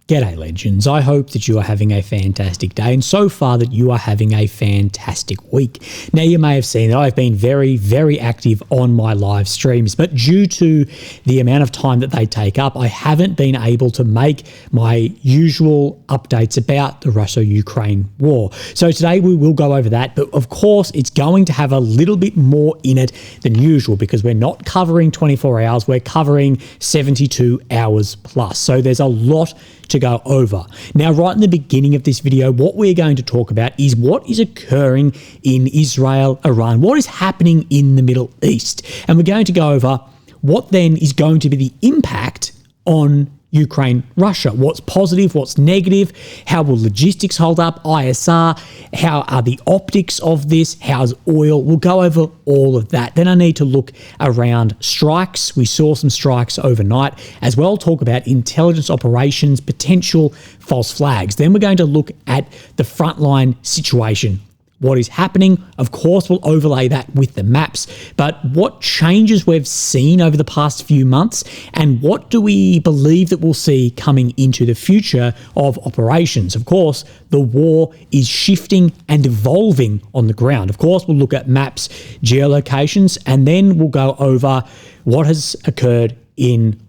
G'day legends, I hope that you are having a fantastic day and so far that you are having a fantastic week. Now you may have seen that I've been very, very active on my live streams, but due to the amount of time that they take up, I haven't been able to make my usual updates about the Russia-Ukraine war. So today we will go over that, but of course it's going to have a little bit more in it than usual because we're not covering 24 hours, we're covering 72 hours plus. So there's a lot to go over. Now, right in the beginning of this video, what we're going to talk about is what is occurring in Israel, Iran, what is happening in the Middle East. And we're going to go over what then is going to be the impact on Ukraine, Russia. What's positive, what's negative, how will logistics hold up, ISR, how are the optics of this, how's oil? We'll go over all of that. Then I need to look around strikes. We saw some strikes overnight as well, talk about intelligence operations, potential false flags. Then we're going to look at the frontline situation. What is happening, of course, we'll overlay that with the maps, but what changes we've seen over the past few months and what do we believe that we'll see coming into the future of operations? Of course, the war is shifting and evolving on the ground. Of course, we'll look at maps, geolocations, and then we'll go over what has occurred in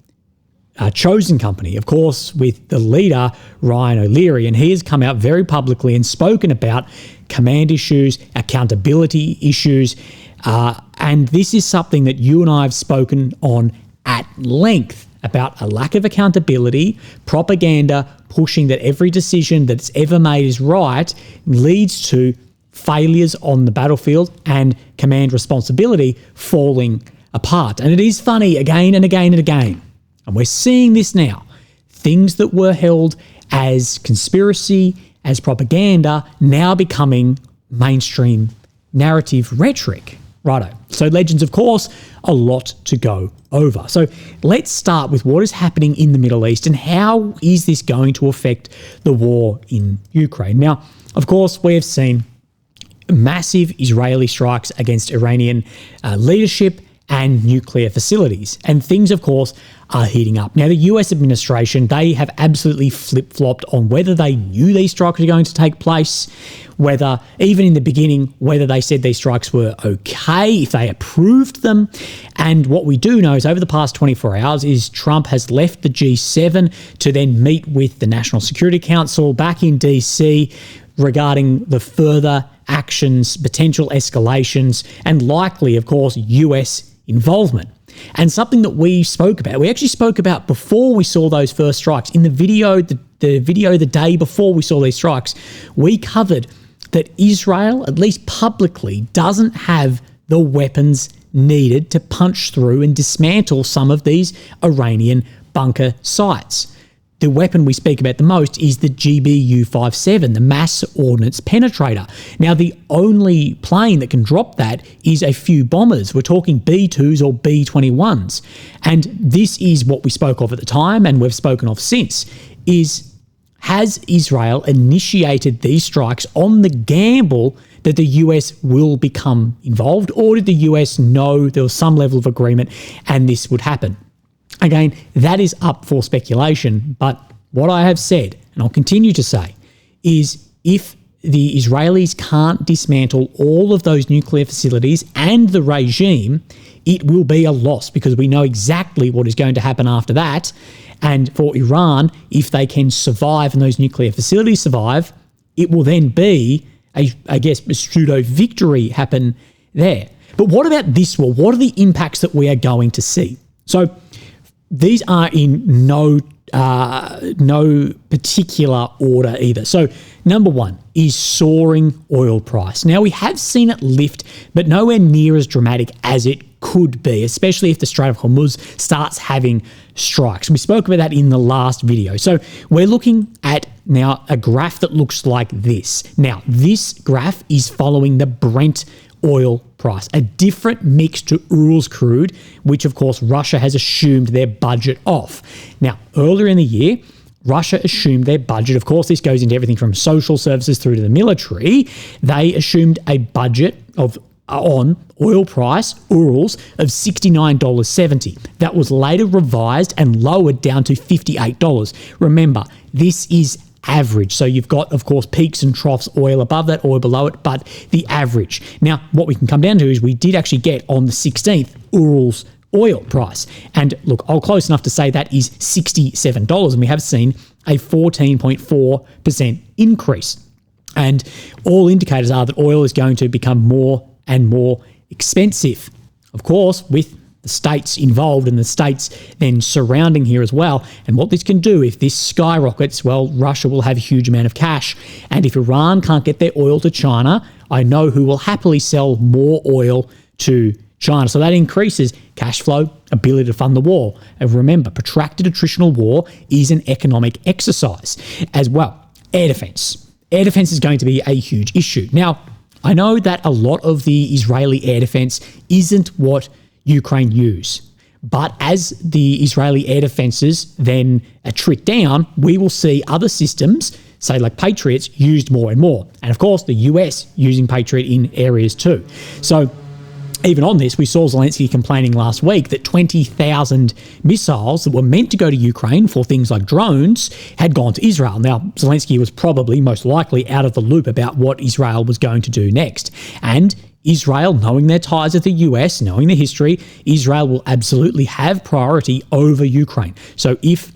Chosen Company, of course, with the leader, Ryan O'Leary, and he has come out very publicly and spoken about command issues, accountability issues, and this is something that you and I have spoken on at length about a lack of accountability, propaganda, pushing that every decision that's ever made is right leads to failures on the battlefield and command responsibility falling apart. And it is funny again and again and again. And we're seeing this now. Things that were held as conspiracy, as propaganda, now becoming mainstream narrative rhetoric. Righto. So legends, of course, a lot to go over. So let's start with what is happening in the Middle East and how is this going to affect the war in Ukraine. Now, of course, we have seen massive Israeli strikes against Iranian leadership and nuclear facilities. And things, of course, are heating up. Now, the US administration, they have absolutely flip-flopped on whether they knew these strikes were going to take place, whether, even in the beginning, whether they said these strikes were okay, if they approved them. And what we do know is over the past 24 hours is Trump has left the G7 to then meet with the National Security Council back in DC regarding the further actions, potential escalations, and likely, of course, US involvement. And something that we spoke about, we actually spoke about before we saw those first strikes. In the video, the day before we saw these strikes, we covered that Israel, at least publicly, doesn't have the weapons needed to punch through and dismantle some of these Iranian bunker sites. The weapon we speak about the most is the GBU-57, the mass ordnance penetrator. Now, the only plane that can drop that is a few bombers. We're talking B-2s or B-21s. And this is what we spoke of at the time and we've spoken of since, is has Israel initiated these strikes on the gamble that the US will become involved, or did the US know there was some level of agreement and this would happen? Again, that is up for speculation, but what I have said, and I'll continue to say, is if the Israelis can't dismantle all of those nuclear facilities and the regime, it will be a loss because we know exactly what is going to happen after that. And for Iran, if they can survive and those nuclear facilities survive, it will then be, a pseudo victory happen there. But what about this war? What are the impacts that we are going to see? So these are in no particular order either. So number one is soaring oil price. Now, we have seen it lift, but nowhere near as dramatic as it could be, especially if the Strait of Hormuz starts having strikes. We spoke about that in the last video. So we're looking at now a graph that looks like this. Now, this graph is following the Brent oil price, a different mix to Ural's crude, which of course Russia has assumed their budget off. Now, earlier in the year, Russia assumed their budget. Of course, this goes into everything from social services through to the military. They assumed a budget of on oil price, Urals, of $69.70. That was later revised and lowered down to $58. Remember, this is average. So you've got, of course, peaks and troughs, oil above that, oil below it, but the average. Now, what we can come down to is we did actually get on the 16th Urals oil price. And look, I'm close enough to say that is $67, and we have seen a 14.4% increase. And all indicators are that oil is going to become more and more expensive. Of course, with the states involved and the states then surrounding here as well. And what this can do, if this skyrockets, well, Russia will have a huge amount of cash. And if Iran can't get their oil to China, I know who will happily sell more oil to China. So that increases cash flow, ability to fund the war. And remember, protracted attritional war is an economic exercise as well. Air defense. Air defense is going to be a huge issue. Now, I know that a lot of the Israeli air defense isn't what Ukraine use. But as the Israeli air defenses then attrit down, we will see other systems, say like Patriots, used more and more. And of course, the US using Patriot in areas too. So even on this, we saw Zelensky complaining last week that 20,000 missiles that were meant to go to Ukraine for things like drones had gone to Israel. Now, Zelensky was probably most likely out of the loop about what Israel was going to do next. And Israel, knowing their ties with the US, knowing the history, Israel will absolutely have priority over Ukraine. So if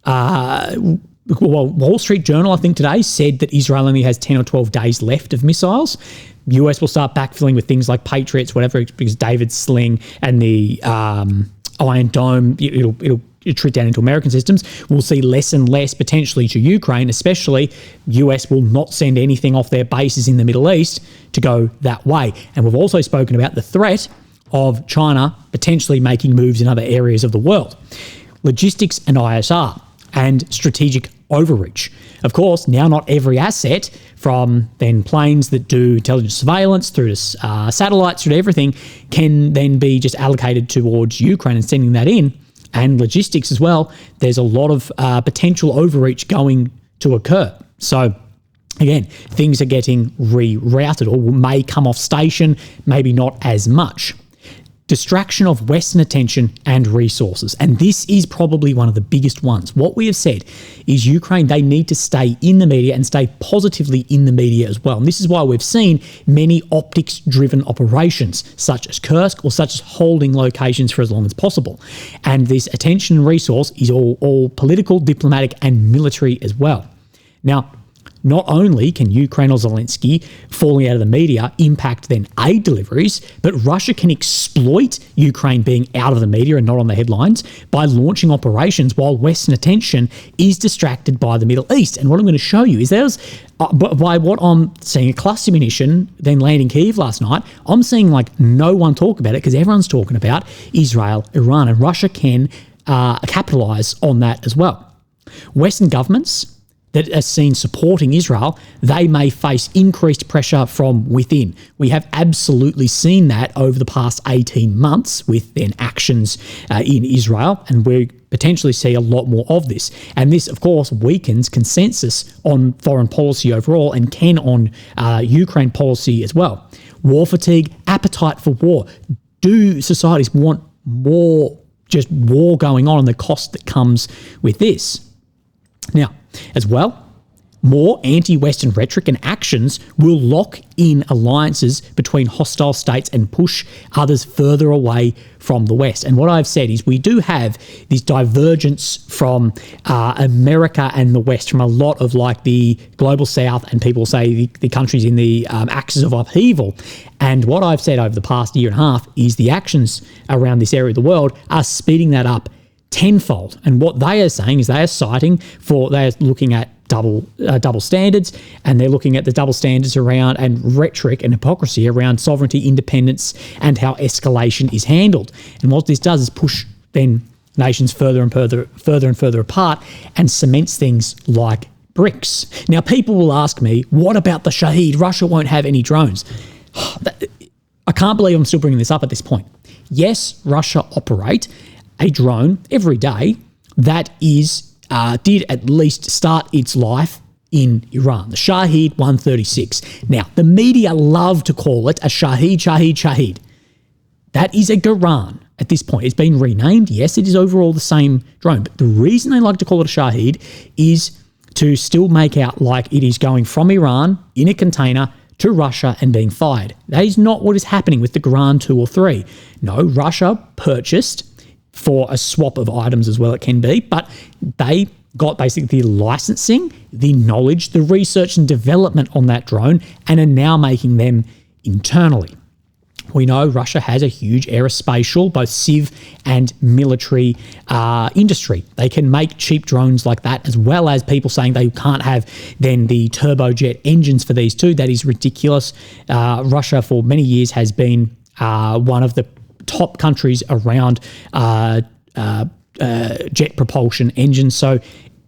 Wall Street Journal, I think today, said that Israel only has 10 or 12 days left of missiles, US will start backfilling with things like Patriots, whatever, because David's sling and the Iron Dome, it'll treat down into American systems. We'll see less and less potentially to Ukraine, especially US will not send anything off their bases in the Middle East to go that way. And we've also spoken about the threat of China potentially making moves in other areas of the world. Logistics and ISR and strategic overreach. Of course, now not every asset, from then planes that do intelligence surveillance through to satellites, through to everything, can then be just allocated towards Ukraine and sending that in. And logistics as well, there's a lot of potential overreach going to occur. So again, things are getting rerouted or may come off station, maybe not as much. Distraction of Western attention and resources. And this is probably one of the biggest ones. What we have said is Ukraine, they need to stay in the media and stay positively in the media as well. And this is why we've seen many optics-driven operations, such as Kursk or such as holding locations for as long as possible. And this attention and resource is all political, diplomatic, and military as well. Now, not only can Ukraine or Zelensky falling out of the media impact then aid deliveries, but Russia can exploit Ukraine being out of the media and not on the headlines by launching operations while Western attention is distracted by the Middle East. And what I'm going to show you is there's, by what I'm seeing, a cluster munition then landing Kyiv last night, I'm seeing like no one talk about it because everyone's talking about Israel, Iran, and Russia can capitalize on that as well. Western governments that are seen supporting Israel, they may face increased pressure from within. We have absolutely seen that over the past 18 months with then actions in Israel, and we potentially see a lot more of this. And this, of course, weakens consensus on foreign policy overall and can on Ukraine policy as well. War fatigue, appetite for war. Do societies want more just war going on and the cost that comes with this? Now, as well, more anti-Western rhetoric and actions will lock in alliances between hostile states and push others further away from the West. And what I've said is we do have this divergence from America and the West, from a lot of like the global South and people say the countries in the axis of upheaval. And what I've said over the past year and a half is the actions around this area of the world are speeding that up tenfold. And what they are saying is they're looking at double standards, and they're looking at the double standards around and rhetoric and hypocrisy around sovereignty, independence, and how escalation is handled. And what this does is push then nations further and further apart and cements things like BRICS. Now, people will ask me, what about the Shahed? Russia won't have any drones. I can't believe I'm still bringing this up at this point. Yes, Russia operate a drone every day that did at least start its life in Iran, the Shahed 136. Now, the media love to call it a Shahed. That is a Garand at this point. It's been renamed. Yes, it is overall the same drone, but the reason they like to call it a Shahed is to still make out like it is going from Iran in a container to Russia and being fired. That is not what is happening with the Garand 2 or 3. No, Russia purchased for a swap of items as well, it can be, but they got basically the licensing, the knowledge, the research and development on that drone and are now making them internally. We know Russia has a huge aerospatial, both civ and military industry. They can make cheap drones like that, as well as people saying they can't have then the turbojet engines for these two. That is ridiculous. Russia for many years has been one of the top countries around jet propulsion engines. So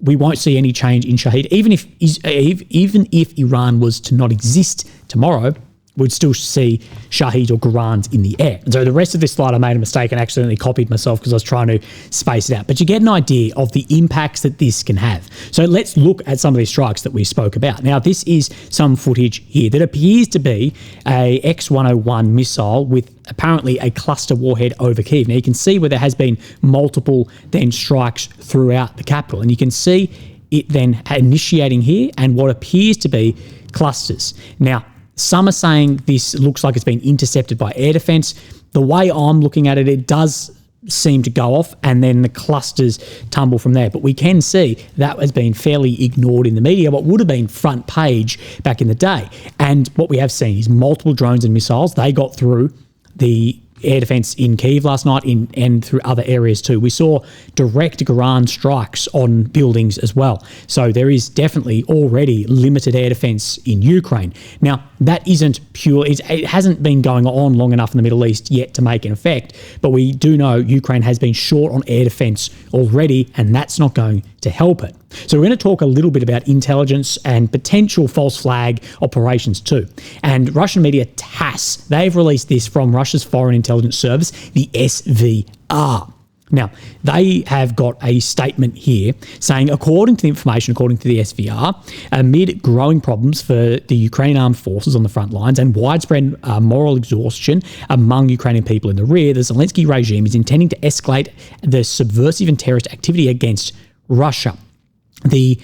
we won't see any change in Shahed. Even if Iran was to not exist tomorrow, we'd still see Shahed or Garands in the air. And so the rest of this slide, I made a mistake and accidentally copied myself because I was trying to space it out. But you get an idea of the impacts that this can have. So let's look at some of these strikes that we spoke about. Now, this is some footage here that appears to be a X-101 missile with apparently a cluster warhead over Kyiv. Now, you can see where there has been multiple then strikes throughout the capital. And you can see it then initiating here and what appears to be clusters. Now, some are saying this looks like it's been intercepted by air defense. The way I'm looking at it, it does seem to go off and then the clusters tumble from there. But we can see that has been fairly ignored in the media, what would have been front page back in the day. And what we have seen is multiple drones and missiles. They got through the air defense in Kyiv last night and through other areas too. We saw direct Garand strikes on buildings as well. So there is definitely already limited air defense in Ukraine. Now, that isn't pure, it hasn't been going on long enough in the Middle East yet to make an effect, but we do know Ukraine has been short on air defense already, and that's not going to help it. So we're going to talk a little bit about intelligence and potential false flag operations too. And Russian media TASS, they've released this from Russia's Foreign Intelligence Service, the SVR. Now, they have got a statement here saying, according to the information, according to the SVR, amid growing problems for the Ukrainian armed forces on the front lines and widespread moral exhaustion among Ukrainian people in the rear, the Zelensky regime is intending to escalate the subversive and terrorist activity against Russia. The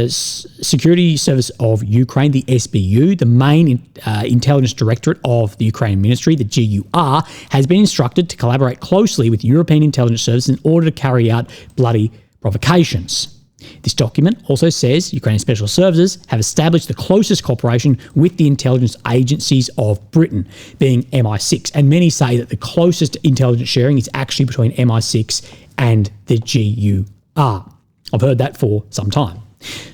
Security Service of Ukraine, the SBU, the main intelligence directorate of the Ukrainian ministry, the GUR, has been instructed to collaborate closely with European intelligence services in order to carry out bloody provocations. This document also says Ukrainian special services have established the closest cooperation with the intelligence agencies of Britain, being MI6. And many say that the closest intelligence sharing is actually between MI6 and the GUR. I've heard that for some time.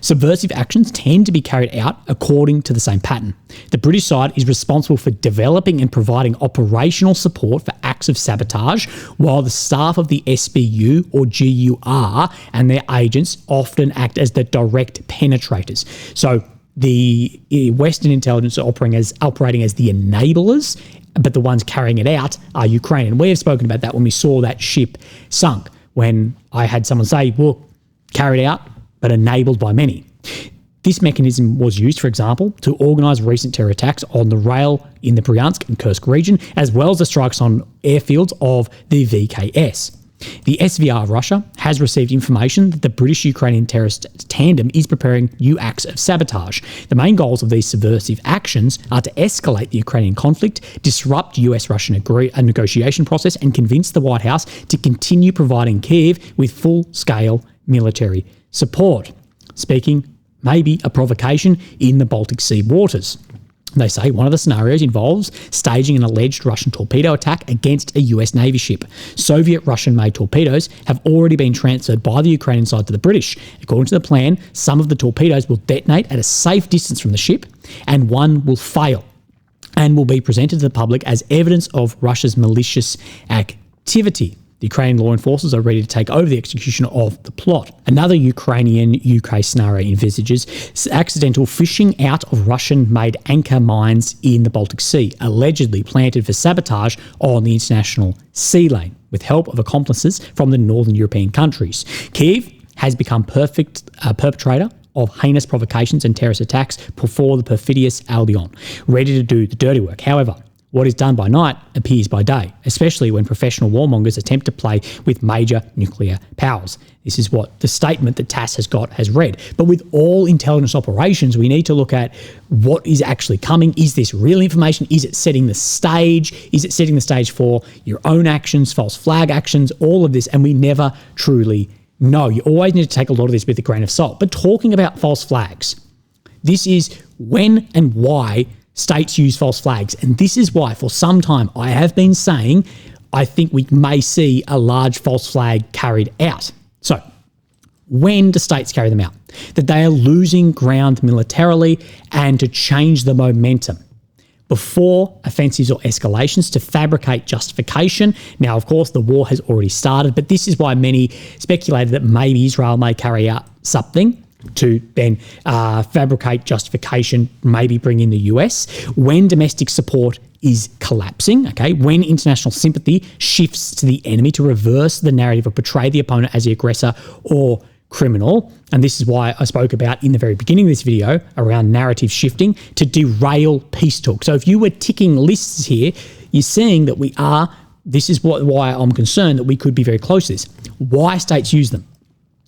Subversive actions tend to be carried out according to the same pattern. The British side is responsible for developing and providing operational support for acts of sabotage, while the staff of the SBU or GUR and their agents often act as the direct penetrators. So the Western intelligence are operating as the enablers, but the ones carrying it out are Ukrainian. We have spoken about that when we saw that ship sunk, when I had someone say, well, carried out, but enabled by many. This mechanism was used, for example, to organise recent terror attacks on the rail in the Bryansk and Kursk region, as well as the strikes on airfields of the VKS. The SVR of Russia has received information that the British-Ukrainian terrorist tandem is preparing new acts of sabotage. The main goals of these subversive actions are to escalate the Ukrainian conflict, disrupt US-Russian negotiation process, and convince the White House to continue providing Kyiv with full-scale military support. Speaking maybe a provocation in the Baltic Sea waters. They say one of the scenarios involves staging an alleged Russian torpedo attack against a US Navy ship. Soviet Russian-made torpedoes have already been transferred by the Ukrainian side to the British. According to the plan, some of the torpedoes will detonate at a safe distance from the ship, and one will fail and will be presented to the public as evidence of Russia's malicious activity. The Ukrainian law enforcers are ready to take over the execution of the plot. Another Ukrainian-UK scenario envisages accidental fishing out of Russian-made anchor mines in the Baltic Sea, allegedly planted for sabotage on the international sea lane, with help of accomplices from the northern European countries. Kyiv has become perpetrator of heinous provocations and terrorist attacks before the perfidious Albion, ready to do the dirty work. However, what is done by night appears by day, especially when professional warmongers attempt to play with major nuclear powers. This is what the statement that TASS has read. But with all intelligence operations, we need to look at what is actually coming. Is this real information? Is it setting the stage? Is it setting the stage for your own actions, false flag actions, all of this? And we never truly know. You always need to take a lot of this with a grain of salt. But talking about false flags, this is when and why states use false flags. And this is why for some time I have been saying I think we may see a large false flag carried out. So when do states carry them out? That they are losing ground militarily and to change the momentum before offensives or escalations, to fabricate justification. Now, of course, the war has already started, but this is why many speculated that maybe Israel may carry out something to then fabricate justification, maybe bring in the US, when domestic support is collapsing, okay, when international sympathy shifts to the enemy to reverse the narrative or portray the opponent as the aggressor or criminal. And this is why I spoke about in the very beginning of this video around narrative shifting to derail peace talk. So if you were ticking lists here, you're seeing that this is why I'm concerned that we could be very close to this. Why states use them?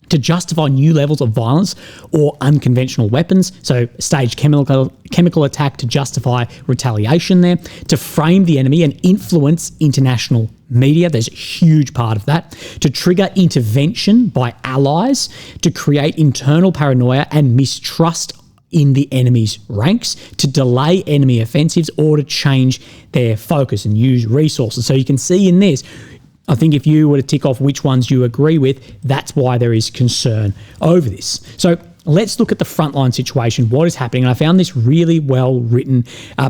To justify new levels of violence or unconventional weapons, so staged chemical attack to justify retaliation there, to frame the enemy and influence international media, there's a huge part of that, to trigger intervention by allies, to create internal paranoia and mistrust in the enemy's ranks, to delay enemy offensives or to change their focus and use resources. So you can see in this, I think if you were to tick off which ones you agree with, that's why there is concern over this. So let's look at the frontline situation, what is happening. And I found this really well-written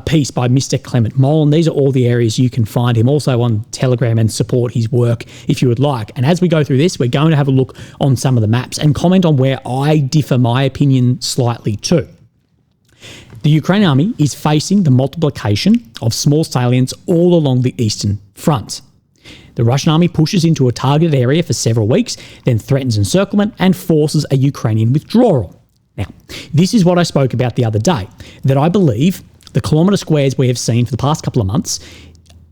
piece by Mr. Clement Molan. These are all the areas you can find him also on Telegram and support his work if you would like. And as we go through this, we're going to have a look on some of the maps and comment on where I differ my opinion slightly too. The Ukrainian army is facing the multiplication of small salients all along the eastern front. The Russian army pushes into a targeted area for several weeks, then threatens encirclement and forces a Ukrainian withdrawal. Now, this is what I spoke about the other day, that I believe the kilometre squares we have seen for the past couple of months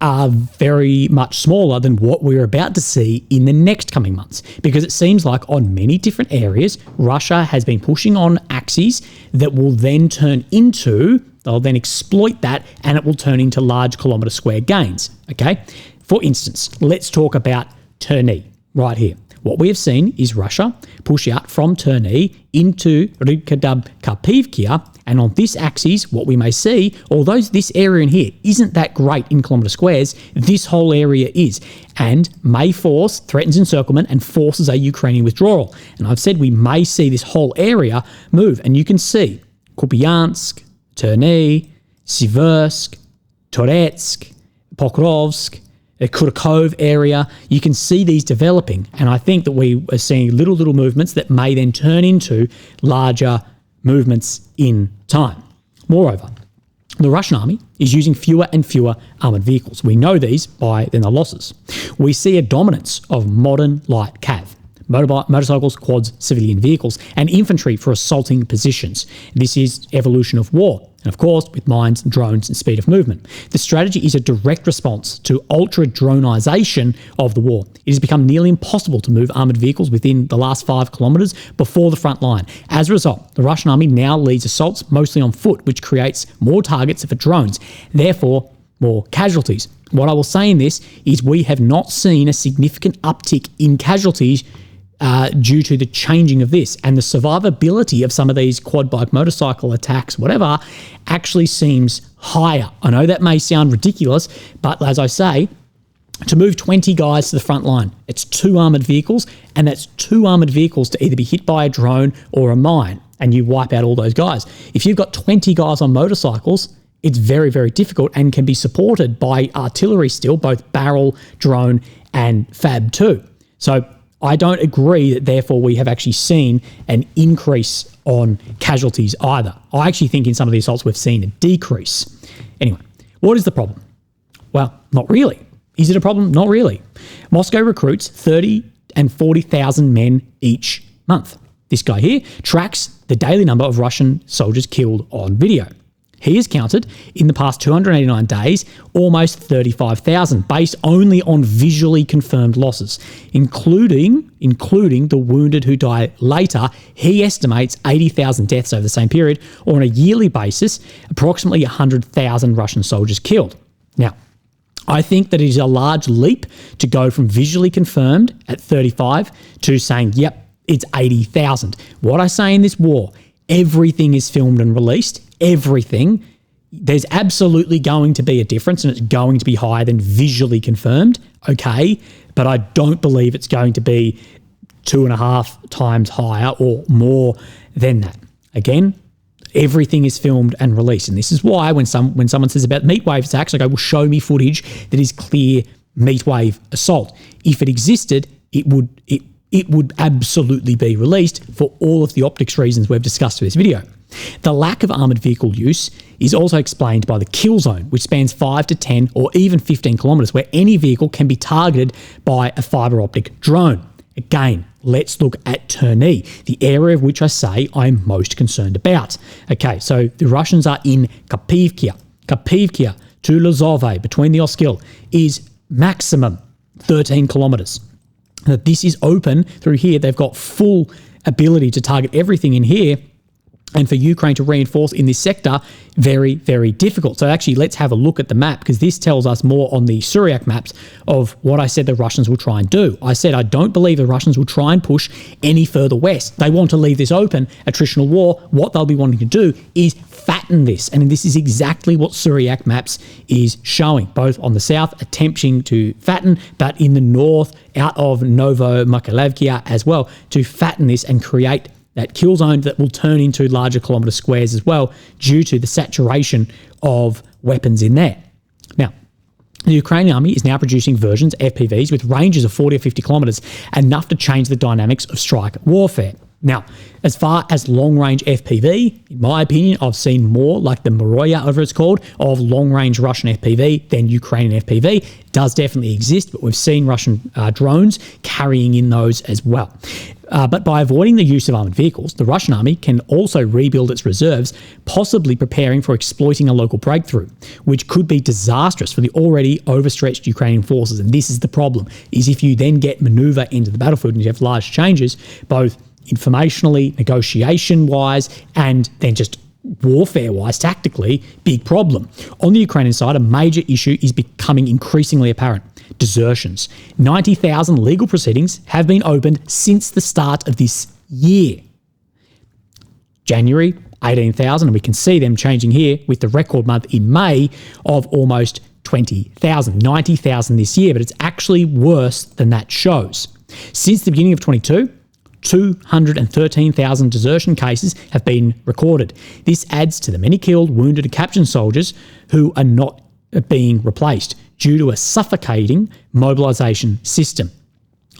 are very much smaller than what we're about to see in the next coming months, because it seems like on many different areas, Russia has been pushing on axes that will then they'll then exploit that and it will turn into large kilometre square gains, okay? For instance, let's talk about Terny right here. What we have seen is Russia push out from Terny into Rykadab-Karpivka, and on this axis, what we may see, although this area in here isn't that great in kilometre squares, this whole area is, and may force, threatens encirclement and forces a Ukrainian withdrawal. And I've said we may see this whole area move, and you can see Kupiansk, Terny, Siversk, Toretsk, Pokrovsk, the Kurkov area, you can see these developing. And I think that we are seeing little movements that may then turn into larger movements in time. Moreover, the Russian army is using fewer and fewer armoured vehicles. We know these by then the losses. We see a dominance of modern light cav, motorcycles, quads, civilian vehicles, and infantry for assaulting positions. This is evolution of war. And of course, with mines, drones, and speed of movement. The strategy is a direct response to ultra-dronisation of the war. It has become nearly impossible to move armoured vehicles within the last 5 kilometres before the front line. As a result, the Russian army now leads assaults mostly on foot, which creates more targets for drones, therefore more casualties. What I will say in this is we have not seen a significant uptick in casualties due to the changing of this, and the survivability of some of these quad bike, motorcycle attacks, whatever, actually seems higher. I know that may sound ridiculous, but as I say, to move 20 guys to the front line, it's 2 armoured vehicles, and that's 2 armoured vehicles to either be hit by a drone or a mine, and you wipe out all those guys. If you've got 20 guys on motorcycles, it's very, very difficult and can be supported by artillery still, both barrel, drone, and Fab 2. So I don't agree that therefore we have actually seen an increase on casualties either. I actually think in some of the assaults we've seen a decrease. Anyway, what is the problem? Well, not really. Is it a problem? Not really. Moscow recruits 30 and 40,000 men each month. this guy here, tracks the daily number of Russian soldiers killed on video. He has counted, in the past 289 days, almost 35,000, based only on visually confirmed losses, including the wounded who die later. He estimates 80,000 deaths over the same period, or on a yearly basis, approximately 100,000 Russian soldiers killed. Now, I think that it is a large leap to go from visually confirmed at 35 to saying, yep, it's 80,000. What I say in this war, everything is filmed and released. Everything. There's absolutely going to be a difference, and it's going to be higher than visually confirmed, okay? But I don't believe it's going to be 2.5 times higher or more than that. Again, everything is filmed and released, and this is why when someone says about meat wave attacks, I go, well, show me footage that is clear meat wave assault. If it existed, it would absolutely be released for all of the optics reasons we've discussed for this video. The lack of armoured vehicle use is also explained by the kill zone, which spans 5 to 10 or even 15 kilometres, where any vehicle can be targeted by a fibre optic drone. Again, let's look at Terney, the area of which I say I'm most concerned about. Okay, so the Russians are in Kapivka. Kapivka to Lozove, between the Oskil, is maximum 13 kilometres. That this is open through here. They've got full ability to target everything in here. And for Ukraine to reinforce in this sector, very, very difficult. So actually, let's have a look at the map, because this tells us more on the Syriac maps of what I said the Russians will try and do. I said I don't believe the Russians will try and push any further west. They want to leave this open, attritional war. What they'll be wanting to do is fatten this. And this is exactly what Syriac maps is showing, both on the south, attempting to fatten, but in the north, out of Novo Mykolaiv as well, to fatten this and create that kill zone that will turn into larger kilometre squares as well, due to the saturation of weapons in there. Now, the Ukrainian army is now producing versions, FPVs, with ranges of 40 or 50 kilometres, enough to change the dynamics of strike warfare. Now, as far as long-range FPV, in my opinion, I've seen more, like the Moroya, whatever it's called, of long-range Russian FPV than Ukrainian FPV. It does definitely exist, but we've seen Russian drones carrying in those as well. But by avoiding the use of armoured vehicles, the Russian army can also rebuild its reserves, possibly preparing for exploiting a local breakthrough, which could be disastrous for the already overstretched Ukrainian forces. And this is the problem, is if you then get manoeuvre into the battlefield and you have large changes, both informationally, negotiation-wise, and then just warfare-wise, tactically, big problem. On the Ukrainian side, a major issue is becoming increasingly apparent. Desertions. 90,000 legal proceedings have been opened since the start of this year. January, 18,000, and we can see them changing here with the record month in May of almost 20,000. 90,000 this year, but it's actually worse than that shows. Since the beginning of 22, 213,000 desertion cases have been recorded. This adds to the many killed, wounded, and captured soldiers who are not being replaced due to a suffocating mobilisation system.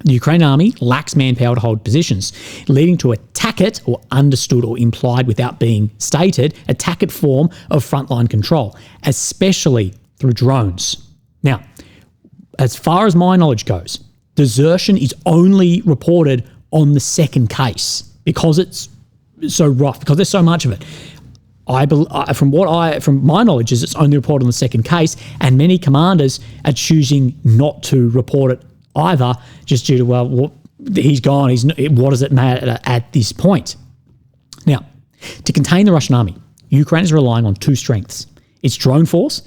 The Ukrainian army lacks manpower to hold positions, leading to a tacit, or understood or implied without being stated, a tacit form of frontline control, especially through drones. Now, as far as my knowledge goes, desertion is only reported on the second case because it's so rough, because there's so much of it. From my knowledge, is it's only reported on the second case, and many commanders are choosing not to report it either, just due to, well, he's gone. What does it matter at this point? Now, to contain the Russian army, Ukraine is relying on two strengths: its drone force,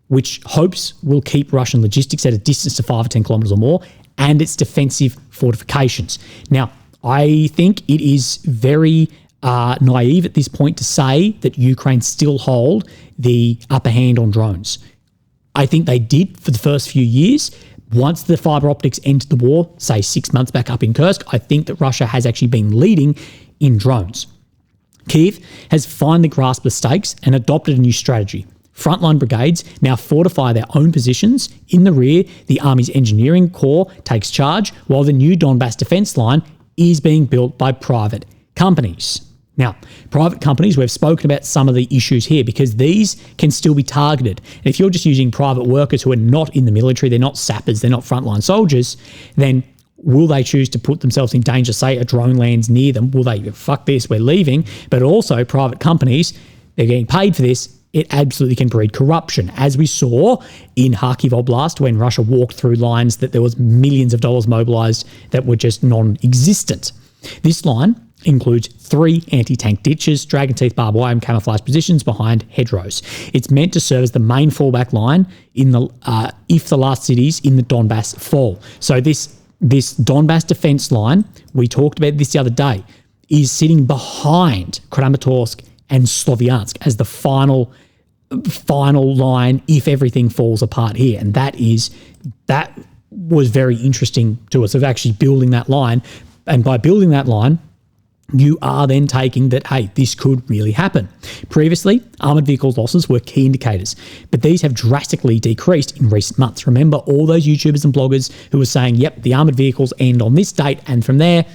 which hopes will keep Russian logistics at a distance of 5 or 10 kilometres or more, and its defensive fortifications. Now, I think it is very naive at this point to say that Ukraine still hold the upper hand on drones. I think they did for the first few years. Once the fibre optics entered the war, say 6 months back up in Kursk, I think that Russia has actually been leading in drones. Kyiv has finally grasped the stakes and adopted a new strategy. Frontline brigades now fortify their own positions. In the rear, the Army's engineering corps takes charge, while the new Donbass defence line is being built by private companies. Now, private companies, we've spoken about some of the issues here, because these can still be targeted. And if you're just using private workers who are not in the military, they're not sappers, they're not frontline soldiers, then will they choose to put themselves in danger? Say a drone lands near them. Will they, fuck this, we're leaving? But also private companies, they're getting paid for this. It absolutely can breed corruption. As we saw in Kharkiv Oblast, when Russia walked through lines that there was millions of dollars mobilized that were just non-existent. This line includes 3 anti-tank ditches, dragon teeth, barbed wire, and camouflage positions behind hedgerows. It's meant to serve as the main fallback line in the if the last cities in the Donbass fall. So this Donbass defense line, we talked about this the other day, is sitting behind Kramatorsk and Sloviansk as the final line if everything falls apart here. And that was very interesting to us, of actually building that line. And by building that line, you are then taking that, hey, this could really happen. Previously, armoured vehicles losses were key indicators, but these have drastically decreased in recent months. Remember all those YouTubers and bloggers who were saying, yep, the armoured vehicles end on this date, and from there,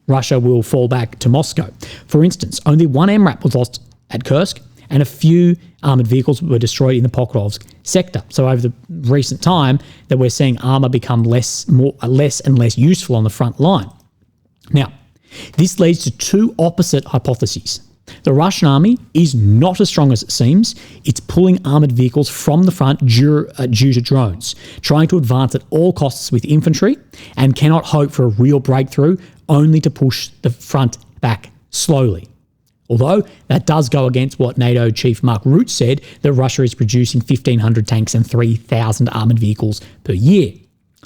Russia will fall back to Moscow. For instance, only 1 MRAP was lost at Kursk, and a few armoured vehicles were destroyed in the Pokrovsk sector. So over the recent time that we're seeing armour become less and less useful on the front line. Now, this leads to 2 opposite hypotheses. The Russian army is not as strong as it seems. It's pulling armoured vehicles from the front due to drones, trying to advance at all costs with infantry, and cannot hope for a real breakthrough, only to push the front back slowly. Although that does go against what NATO Chief Mark Rutte said, that Russia is producing 1,500 tanks and 3,000 armoured vehicles per year.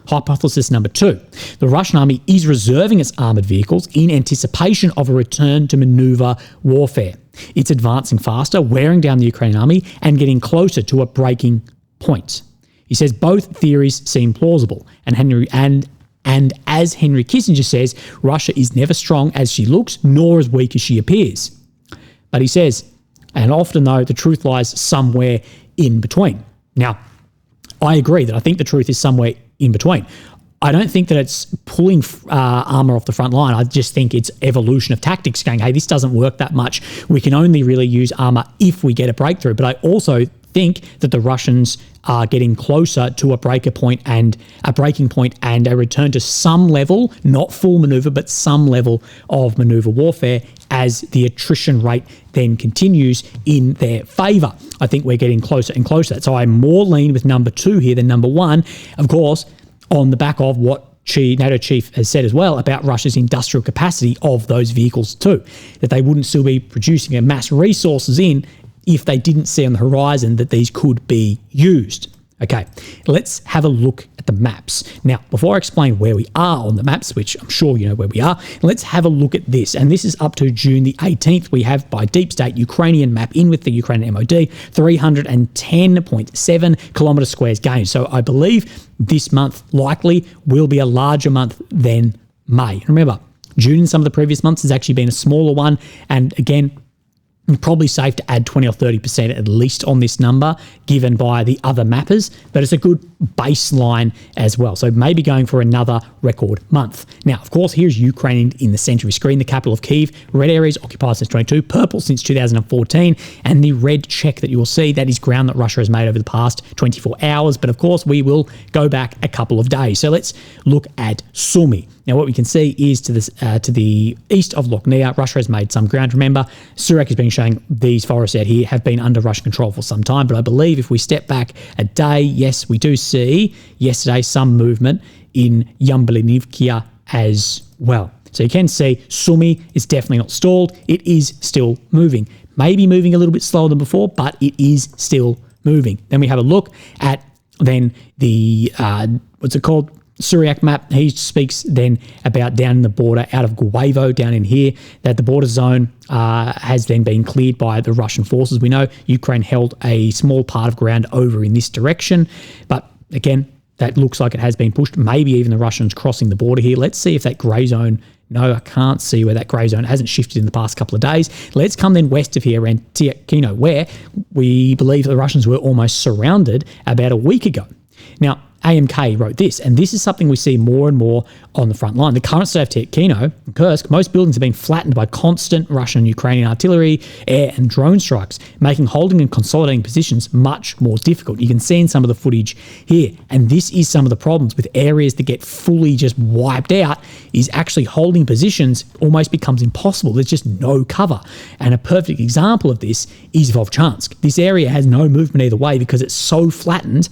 Hypothesis number 2. The Russian army is reserving its armoured vehicles in anticipation of a return to manoeuvre warfare. It's advancing faster, wearing down the Ukrainian army, and getting closer to a breaking point. He says both theories seem plausible, and as Henry Kissinger says, Russia is never strong as she looks, nor as weak as she appears. But he says, and often though, the truth lies somewhere in between. Now, I agree that I think the truth is somewhere in between. I don't think that it's pulling armour off the front line. I just think it's evolution of tactics going, hey, this doesn't work that much. We can only really use armour if we get a breakthrough. But I also think that the Russians are getting closer to a breaking point and a return to some level, not full manoeuvre, but some level of manoeuvre warfare as the attrition rate then continues in their favour. I think we're getting closer and closer. So I'm more lean with number 2 here than number 1, of course, on the back of what NATO chief has said as well about Russia's industrial capacity of those vehicles too, that they wouldn't still be producing a mass resources in if they didn't see on the horizon that these could be used. Okay, let's have a look at the maps. Now, before I explain where we are on the maps, which I'm sure you know where we are, let's have a look at this. And this is up to June the 18th. We have, by Deep State, Ukrainian map in with the Ukrainian MOD, 310.7 kilometre squares gained. So I believe this month likely will be a larger month than May. Remember, June in some of the previous months has actually been a smaller one. And again, probably safe to add 20 or 30% at least on this number given by the other mappers, but it's a good baseline as well. So maybe going for another record month. Now, of course, here's Ukraine in the center of your screen, the capital of Kyiv. Red areas occupied since 22, purple since 2014, and the red check that you will see, that is ground that Russia has made over the past 24 hours. But of course, we will go back a couple of days. So let's look at Sumy. Now, what we can see is to the east of Lochnia, Russia has made some ground. Remember, Surak has been showing these forests out here have been under Russian control for some time. But I believe if we step back a day, yes, we do see yesterday some movement in Yambelinivkia as well. So you can see Sumy is definitely not stalled. It is still moving. Maybe moving a little bit slower than before, but it is still moving. Then we have a look at then the, Syriac map. He speaks then about down in the border out of Guevo down in here, that the border zone has then been cleared by the Russian forces. We know Ukraine held a small part of ground over in this direction, but again, that looks like it has been pushed. Maybe even the Russians crossing the border here. Let's see if that grey zone, no, I can't see where that grey zone hasn't shifted in the past couple of days. Let's come then west of here around Tyankyou, where we believe the Russians were almost surrounded about a week ago. Now, AMK wrote this, and this is something we see more and more on the front line. The current state of Thankyou and Kursk, most buildings have been flattened by constant Russian and Ukrainian artillery, air and drone strikes, making holding and consolidating positions much more difficult. You can see in some of the footage here, and this is some of the problems with areas that get fully just wiped out, is actually holding positions almost becomes impossible. There's just no cover. And a perfect example of this is Vovchansk. This area has no movement either way because it's so flattened.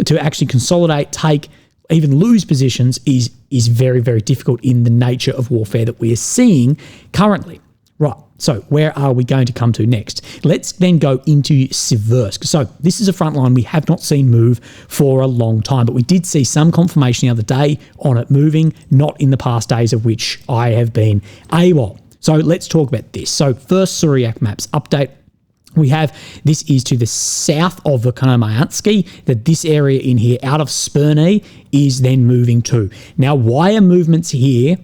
To actually consolidate, take, even lose positions is very, very difficult in the nature of warfare that we are seeing currently. Right, so where are we going to come to next? Let's then go into Siversk. So this is a front line we have not seen move for a long time, but we did see some confirmation the other day on it moving, not in the past days of which I have been AWOL. So let's talk about this. So first, Suryak maps update. We have, this is to the south of Verkhonomayansky, that this area in here out of Spurny is then moving to. Now, why are movements here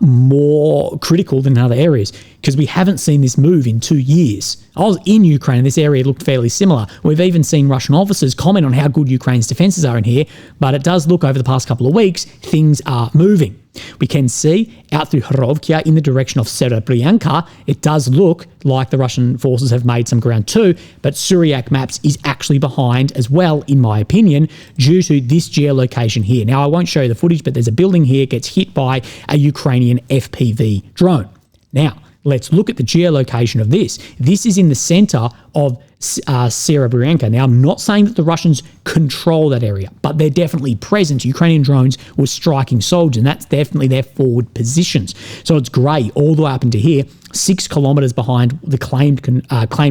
more critical than other areas? Because we haven't seen this move in 2 years. I was in Ukraine and this area looked fairly similar. We've even seen Russian officers comment on how good Ukraine's defences are in here, but it does look over the past couple of weeks, things are moving. We can see out through Horovkia in the direction of Serebryanka, it does look like the Russian forces have made some ground too, but Suryak Maps is actually behind as well, in my opinion, due to this geolocation here. Now, I won't show you the footage, but there's a building here gets hit by a Ukrainian FPV drone. Now, let's look at the geolocation of this. This is in the center of Serebryanka. Now, I'm not saying that the Russians control that area, but they're definitely present. Ukrainian drones were striking soldiers, and that's definitely their forward positions. So it's grey all the way up into here, 6 kilometres behind the claimed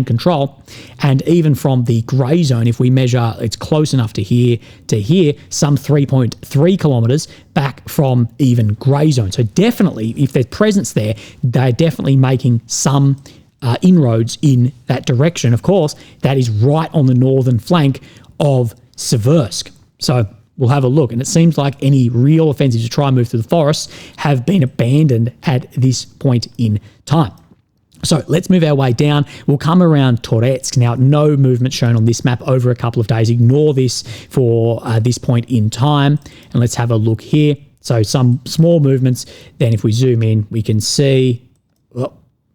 control. And even from the grey zone, if we measure, it's close enough to here, some 3.3 kilometres back from even grey zone. So definitely, if there's presence there, they're definitely making some inroads in that direction. Of course, that is right on the northern flank of Siversk. So we'll have a look. And it seems like any real offensives to try and move through the forests have been abandoned at this point in time. So let's move our way down. We'll come around Toretsk. Now, no movement shown on this map over a couple of days. Ignore this for this point in time. And let's have a look here. So some small movements. Then if we zoom in, we can see,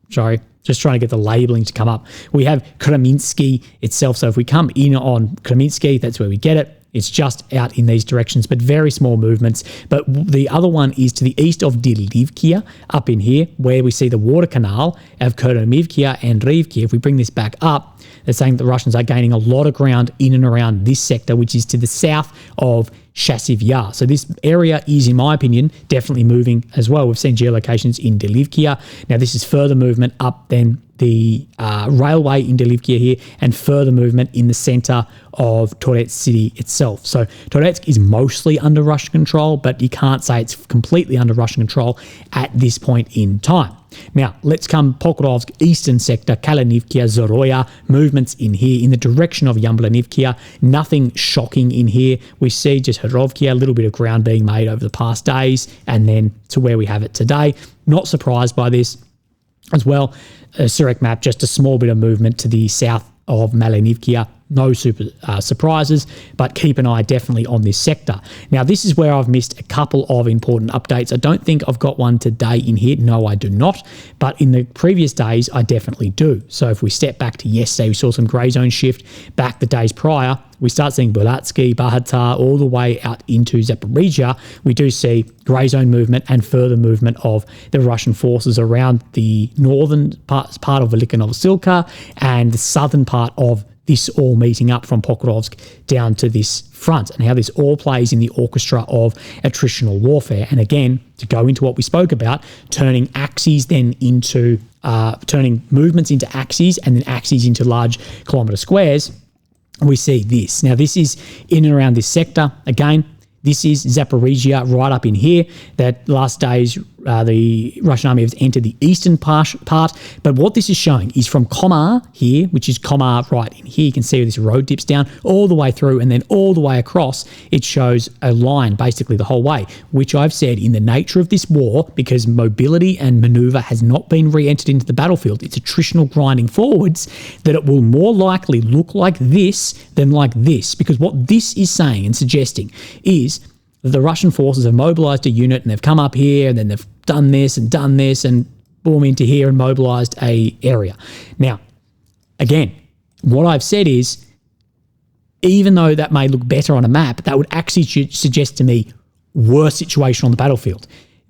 just trying to get the labeling to come up. We have Kreminski itself. So if we come in on Kreminski, that's where we get it. It's just out in these directions, but very small movements. But the other one is to the east of Delivkia, up in here, where we see the water canal of Koromivkia and Rivkia. If we bring this back up, they're saying that the Russians are gaining a lot of ground in and around this sector, which is to the south of Chasiv Yar. So this area is, in my opinion, definitely moving as well. We've seen geolocations in Delivkia. Now, this is further movement up then the railway in Delivkia here, and further movement in the center of Toretsk city itself. So Toretsk is mostly under Russian control, but you can't say it's completely under Russian control at this point in time. Now, let's come Pokrovsk, eastern sector, Kalinivkia, Zoroya, movements in here in the direction of Yamblanivkia. Nothing shocking in here. We see just Horovkia, a little bit of ground being made over the past days, and then to where we have it today. Not surprised by this as well. Suryak map, just a small bit of movement to the south of Malinivkia. No super surprises, but keep an eye definitely on this sector. Now, this is where I've missed a couple of important updates. I don't think I've got one today in here. No, I do not. But in the previous days, I definitely do. So if we step back to yesterday, we saw some grey zone shift. Back the days prior, we start seeing Bulatsky, Bahatar, all the way out into Zaporizhia. We do see grey zone movement and further movement of the Russian forces around the northern part of Velika Novosilka and the southern part of this all meeting up from Pokrovsk down to this front, and how this all plays in the orchestra of attritional warfare. And again, to go into what we spoke about, turning axes then into, turning movements into axes and then axes into large kilometre squares, we see this. Now, this is in and around this sector. Again, this is Zaporizhia right up in here. That last days the Russian army has entered the eastern part. But what this is showing is from Comar here, which is Comar right in here. You can see this road dips down all the way through, and then all the way across, it shows a line basically the whole way, which I've said in the nature of this war, because mobility and manoeuvre has not been re-entered into the battlefield, it's attritional grinding forwards, that it will more likely look like this than like this. Because what this is saying and suggesting is the Russian forces have mobilised a unit and they've come up here and then they've done this and boom into here and mobilised a area. Now, again, what I've said is, even though that may look better on a map, that would actually suggest to me worse situation on the battlefield.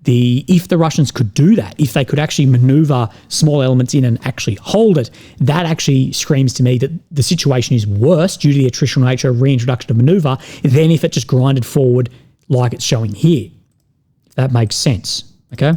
If the Russians could do that, if they could actually manoeuvre small elements in and actually hold it, that actually screams to me that the situation is worse due to the attritional nature of reintroduction of manoeuvre than if it just grinded forward like it's showing here. If that makes sense, okay?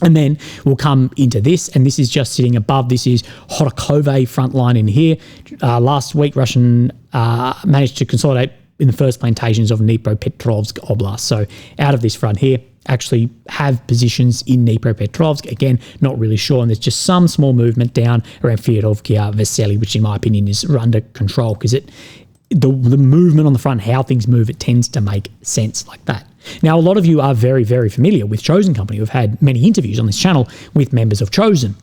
And then we'll come into this, and this is just sitting above. This is Horokove front line in here. Last week, Russian managed to consolidate in the first plantations of Dnipropetrovsk Oblast. So out of this front here, actually have positions in Dnipropetrovsk. Again, not really sure, and there's just some small movement down around Fyodovka, Vesely, which in my opinion is under control, because the movement on the front, how things move, it tends to make sense like that. Now, a lot of you are very, very familiar with Chosen Company. We've had many interviews on this channel with members of Chosen.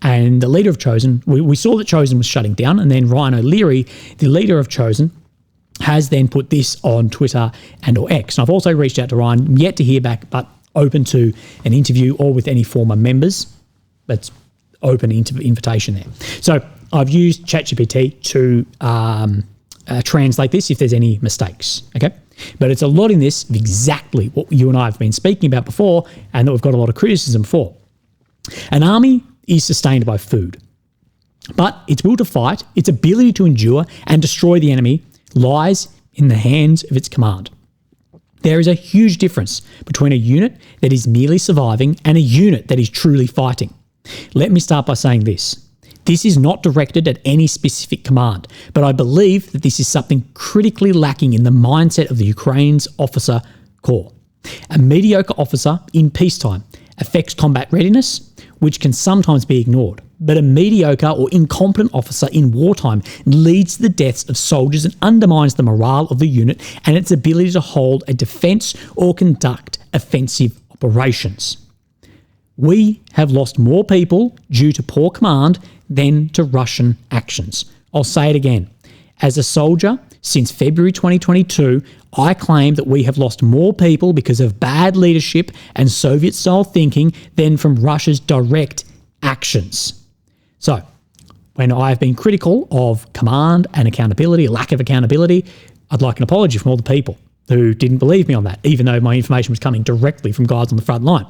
And the leader of Chosen, we saw that Chosen was shutting down, and then Ryan O'Leary, the leader of Chosen, has then put this on Twitter and or X. And I've also reached out to Ryan, yet to hear back, but open to an interview or with any former members. That's open invitation there. So I've used ChatGPT to translate this if there's any mistakes, okay? But it's a lot in this of exactly what you and I have been speaking about before, and that we've got a lot of criticism for. An army is sustained by food, but its will to fight, its ability to endure and destroy the enemy lies in the hands of its command. There is a huge difference between a unit that is merely surviving and a unit that is truly fighting. Let me start by saying this. This is not directed at any specific command, but I believe that this is something critically lacking in the mindset of the Ukraine's officer corps. A mediocre officer in peacetime affects combat readiness, which can sometimes be ignored. But a mediocre or incompetent officer in wartime leads to the deaths of soldiers and undermines the morale of the unit and its ability to hold a defence or conduct offensive operations. We have lost more people due to poor command than to Russian actions. I'll say it again. As a soldier, since February 2022, I claim that we have lost more people because of bad leadership and Soviet-style thinking than from Russia's direct actions. So, when I've been critical of command and accountability, lack of accountability, I'd like an apology from all the people who didn't believe me on that, even though my information was coming directly from guys on the front line.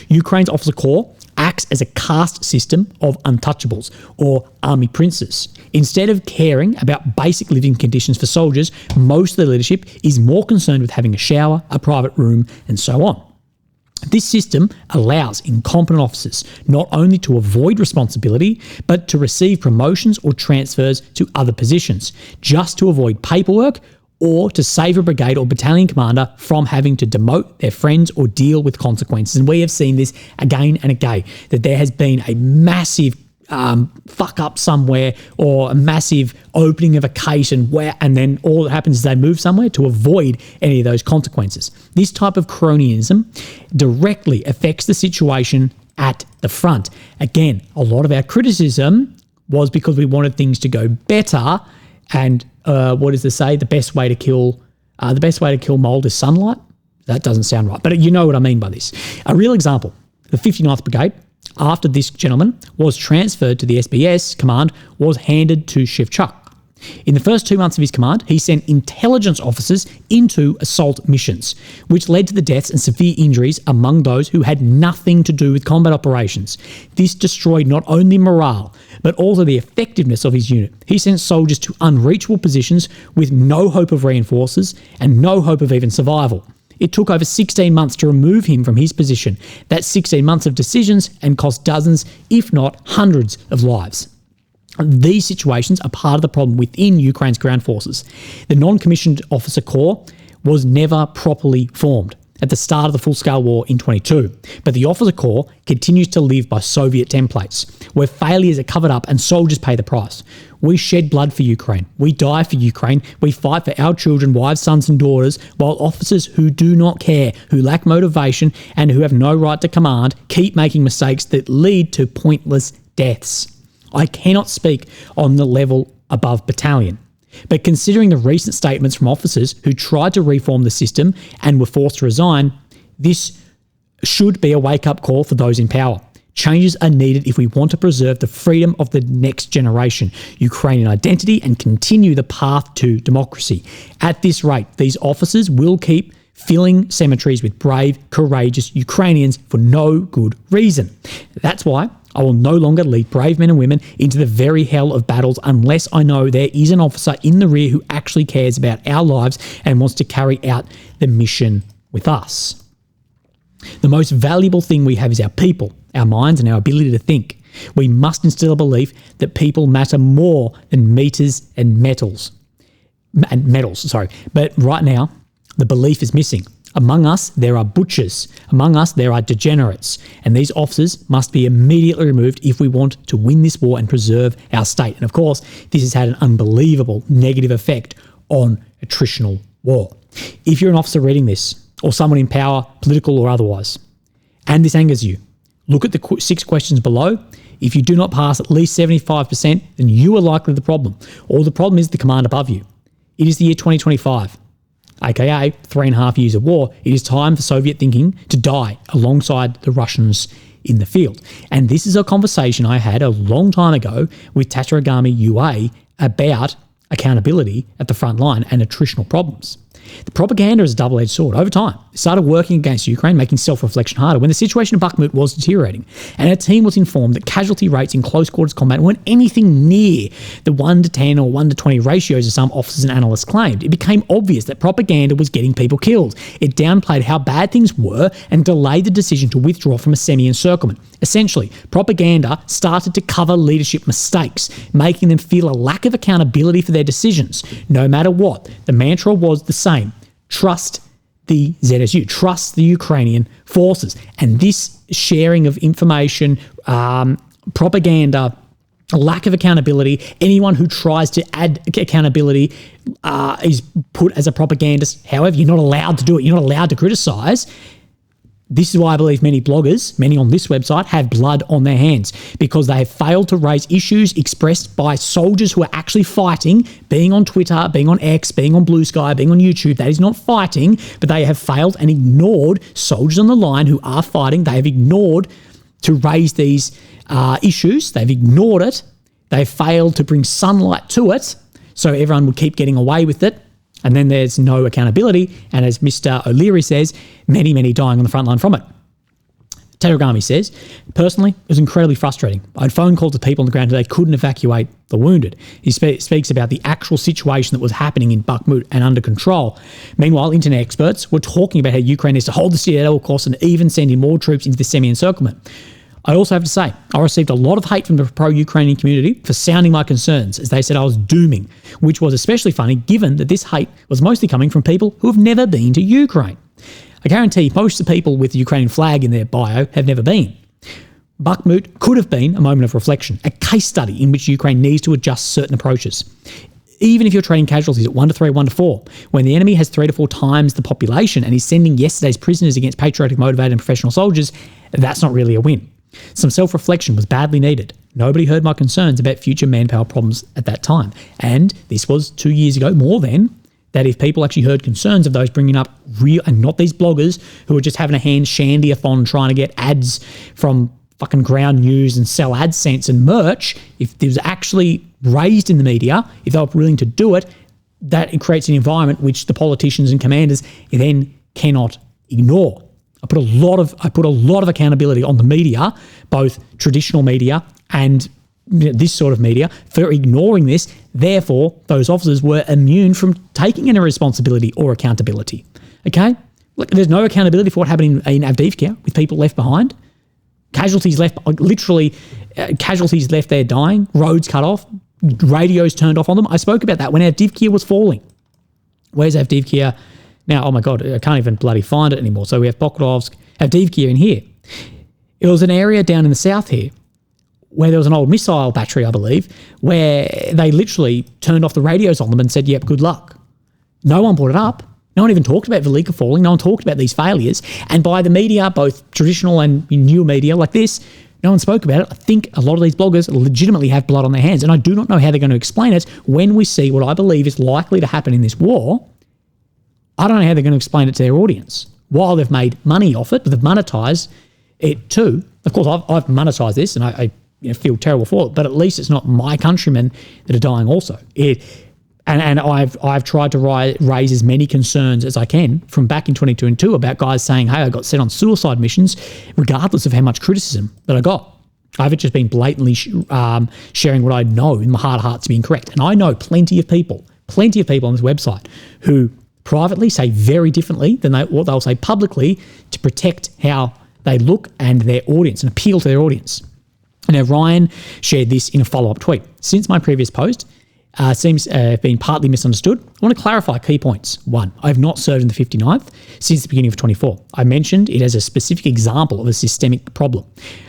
Ukraine's officer corps acts as a caste system of untouchables, or army princes. Instead of caring about basic living conditions for soldiers, most of the leadership is more concerned with having a shower, a private room, and so on. This system allows incompetent officers not only to avoid responsibility, but to receive promotions or transfers to other positions, just to avoid paperwork or to save a brigade or battalion commander from having to demote their friends or deal with consequences. And we have seen this again and again, that there has been a massive fuck up somewhere or a massive opening of a case, and then all that happens is they move somewhere to avoid any of those consequences. This type of cronyism directly affects the situation at the front. Again, a lot of our criticism was because we wanted things to go better, and what does it say? The best way to kill mold is sunlight. That doesn't sound right, but you know what I mean by this. A real example: the 59th Brigade, after this gentleman was transferred to the SBS command, was handed to Shevchuk. In the first 2 months of his command, he sent intelligence officers into assault missions, which led to the deaths and severe injuries among those who had nothing to do with combat operations. This destroyed not only morale, but also the effectiveness of his unit. He sent soldiers to unreachable positions with no hope of reinforcers and no hope of even survival. It took over 16 months to remove him from his position. That's 16 months of decisions and cost dozens, if not hundreds, of lives. These situations are part of the problem within Ukraine's ground forces. The non-commissioned officer corps was never properly formed. at the start of the full-scale war in 22, but the officer corps continues to live by Soviet templates, where failures are covered up and soldiers pay the price. We shed blood for Ukraine. We die for Ukraine. We fight for our children, wives, sons and daughters, while officers who do not care, who lack motivation and who have no right to command, keep making mistakes that lead to pointless deaths. I cannot speak on the level above battalion. But considering the recent statements from officers who tried to reform the system and were forced to resign, this should be a wake-up call for those in power. Changes are needed if we want to preserve the freedom of the next generation, Ukrainian identity, and continue the path to democracy. At this rate, these officers will keep filling cemeteries with brave, courageous Ukrainians for no good reason. That's why I will no longer lead brave men and women into the very hell of battles unless I know there is an officer in the rear who actually cares about our lives and wants to carry out the mission with us. The most valuable thing we have is our people, our minds, and our ability to think. We must instill a belief that people matter more than meters and metals. But right now, the belief is missing. Among us, there are butchers. Among us, there are degenerates. And these officers must be immediately removed if we want to win this war and preserve our state. And of course, this has had an unbelievable negative effect on attritional war. If you're an officer reading this, or someone in power, political or otherwise, and this angers you, look at the 6 questions below. If you do not pass at least 75%, then you are likely the problem. Or the problem is the command above you. It is the year 2025. aka 3.5 years of war. It is time for Soviet thinking to die alongside the Russians in the field. And this is a conversation I had a long time ago with Tatarigami UA about accountability at the front line and attritional problems. The propaganda is a double-edged sword. Over time, it started working against Ukraine, making self-reflection harder when the situation in Bakhmut was deteriorating, and our team was informed that casualty rates in close-quarters combat weren't anything near the 1 to 10 or 1 to 20 ratios as some officers and analysts claimed. It became obvious that propaganda was getting people killed. It downplayed how bad things were and delayed the decision to withdraw from a semi-encirclement. Essentially, propaganda started to cover leadership mistakes, making them feel a lack of accountability for their decisions. No matter what, the mantra was the same. Trust the ZSU, trust the Ukrainian forces. And this sharing of information, propaganda, lack of accountability, anyone who tries to add accountability is put as a propagandist. However, you're not allowed to do it. You're not allowed to criticise. This is why I believe many bloggers, many on this website, have blood on their hands because they have failed to raise issues expressed by soldiers who are actually fighting, being on Twitter, being on X, being on Blue Sky, being on YouTube. That is not fighting, but they have failed and ignored soldiers on the line who are fighting. They have ignored to raise these issues. They've ignored it. They've failed to bring sunlight to it so everyone would keep getting away with it. And then there's no accountability. And as Mr. O'Leary says, many, many dying on the front line from it. Tatarigami says, personally, it was incredibly frustrating. I had phone calls to people on the ground who they couldn't evacuate the wounded. He speaks about the actual situation that was happening in Bakhmut and under control. Meanwhile, internet experts were talking about how Ukraine needs to hold the city at all costs and even send in more troops into the semi-encirclement. I also have to say, I received a lot of hate from the pro-Ukrainian community for sounding my concerns, as they said I was dooming, which was especially funny given that this hate was mostly coming from people who have never been to Ukraine. I guarantee most of the people with the Ukrainian flag in their bio have never been. Bakhmut could have been a moment of reflection, a case study in which Ukraine needs to adjust certain approaches. Even if you're trading casualties at 1 to 3, 1 to 4, when the enemy has 3 to 4 times the population and is sending yesterday's prisoners against patriotic, motivated and professional soldiers, that's not really a win. Some self-reflection was badly needed. Nobody heard my concerns about future manpower problems at that time. And this was 2 years ago, more than, that if people actually heard concerns of those bringing up real, and not these bloggers who are just having a hand shandy-a-thon trying to get ads from fucking ground news and sell AdSense and merch, if it was actually raised in the media, if they were willing to do it, that it creates an environment which the politicians and commanders then cannot ignore. I put a lot of accountability on the media, both traditional media and this sort of media, for ignoring this. Therefore, those officers were immune from taking any responsibility or accountability. Okay? Look, there's no accountability for what happened in Avdiivka with people left behind. Casualties left, literally, casualties left there dying, roads cut off, radios turned off on them. I spoke about that when Avdiivka was falling. Where's Avdiivka Now, oh my God, I can't even bloody find it anymore. So we have Pokrovsk, Avdiivka in here. It was an area down in the south here where there was an old missile battery, I believe, where they literally turned off the radios on them and said, yep, good luck. No one brought it up. No one even talked about Velika falling. No one talked about these failures. And by the media, both traditional and newer media like this, no one spoke about it. I think a lot of these bloggers legitimately have blood on their hands, and I do not know how they're going to explain it when we see what I believe is likely to happen in this war. I don't know how they're going to explain it to their audience. While they've made money off it, but they've monetized it too. Of course, I've monetized this, and I feel terrible for it, but at least it's not my countrymen that are dying also. And I've tried to raise as many concerns as I can from back in 2022 about guys saying, hey, I got sent on suicide missions, regardless of how much criticism that I got. I haven't just been blatantly sharing what I know in my heart of hearts to be incorrect. And I know plenty of people on this website who privately say very differently than what they'll say publicly to protect how they look and their audience and appeal to their audience. Now, Ryan shared this in a follow-up tweet. Since my previous post seems to have been partly misunderstood, I want to clarify key points. 1, I have not served in the 59th since the beginning of 24. I mentioned it as a specific example of a systemic problem,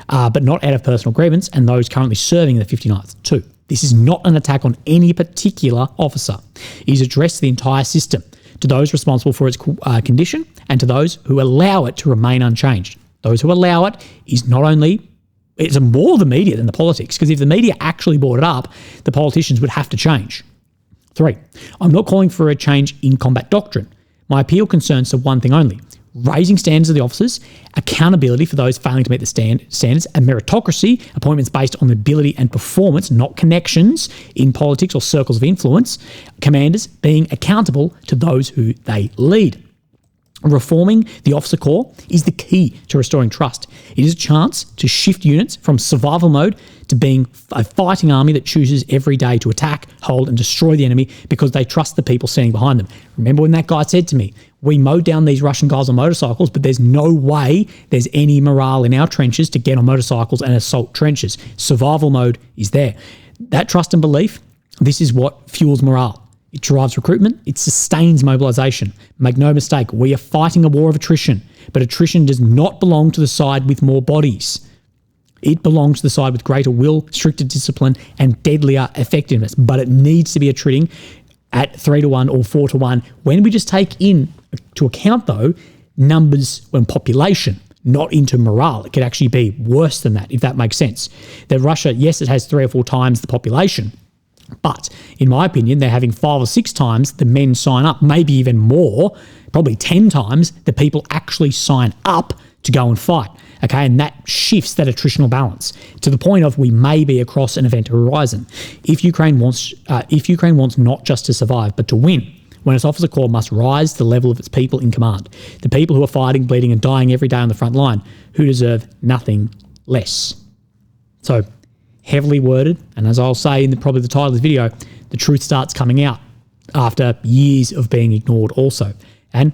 but not out of personal grievance and those currently serving in the 59th. 2, this is not an attack on any particular officer. It is addressed to the entire system, to those responsible for its condition and to those who allow it to remain unchanged. Those who allow it is not only... it's more the media than the politics, because if the media actually brought it up, the politicians would have to change. 3, I'm not calling for a change in combat doctrine. My appeal concerns to one thing only: raising standards of the officers, accountability for those failing to meet the standards, and meritocracy, appointments based on ability and performance, not connections in politics or circles of influence, commanders being accountable to those who they lead. Reforming the officer corps is the key to restoring trust. It is a chance to shift units from survival mode to being a fighting army that chooses every day to attack, hold, and destroy the enemy because they trust the people standing behind them. Remember when that guy said to me, we mowed down these Russian guys on motorcycles, but there's no way there's any morale in our trenches to get on motorcycles and assault trenches. Survival mode is there. That trust and belief, this is what fuels morale. It drives recruitment. It sustains mobilisation. Make no mistake, we are fighting a war of attrition, but attrition does not belong to the side with more bodies. It belongs to the side with greater will, stricter discipline, and deadlier effectiveness. But it needs to be attriting at 3-1 or 4-1 when we just take into account, though, numbers and population, not into morale. It could actually be worse than that, if that makes sense. That Russia, yes, it has 3 or 4 times the population, but in my opinion, they're having 5 or 6 times the men sign up, maybe even more, probably 10 times the people actually sign up to go and fight. Okay, and that shifts that attritional balance to the point of we may be across an event horizon. If Ukraine wants not just to survive, but to win, when its officer corps must rise to the level of its people in command, the people who are fighting, bleeding, and dying every day on the front line, who deserve nothing less. So, heavily worded, and as I'll say in probably the title of the video, the truth starts coming out after years of being ignored also. And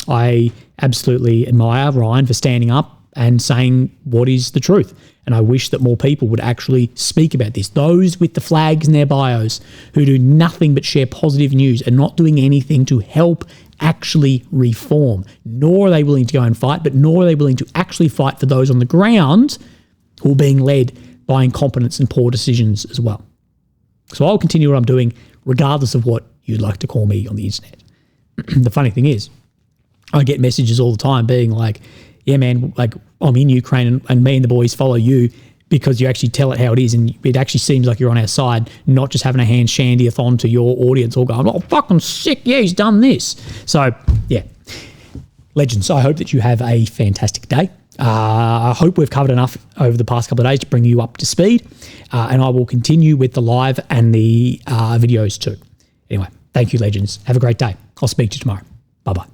I absolutely admire Ryan for standing up and saying what is the truth. And I wish that more people would actually speak about this. Those with the flags in their bios who do nothing but share positive news and not doing anything to help actually reform. Nor are they willing to go and fight, but nor are they willing to actually fight for those on the ground who are being led by incompetence and poor decisions as well. So I'll continue what I'm doing regardless of what you'd like to call me on the internet. The funny thing is, I get messages all the time being like, yeah, man, like I'm in Ukraine and me and the boys follow you because you actually tell it how it is and it actually seems like you're on our side, not just having a hand shandy-a-thon to your audience all going, oh, fucking sick, yeah, he's done this. So, yeah. Legends, I hope that you have a fantastic day. I hope we've covered enough over the past couple of days to bring you up to speed, and I will continue with the live and the videos too. Anyway, thank you, legends. Have a great day. I'll speak to you tomorrow. Bye-bye.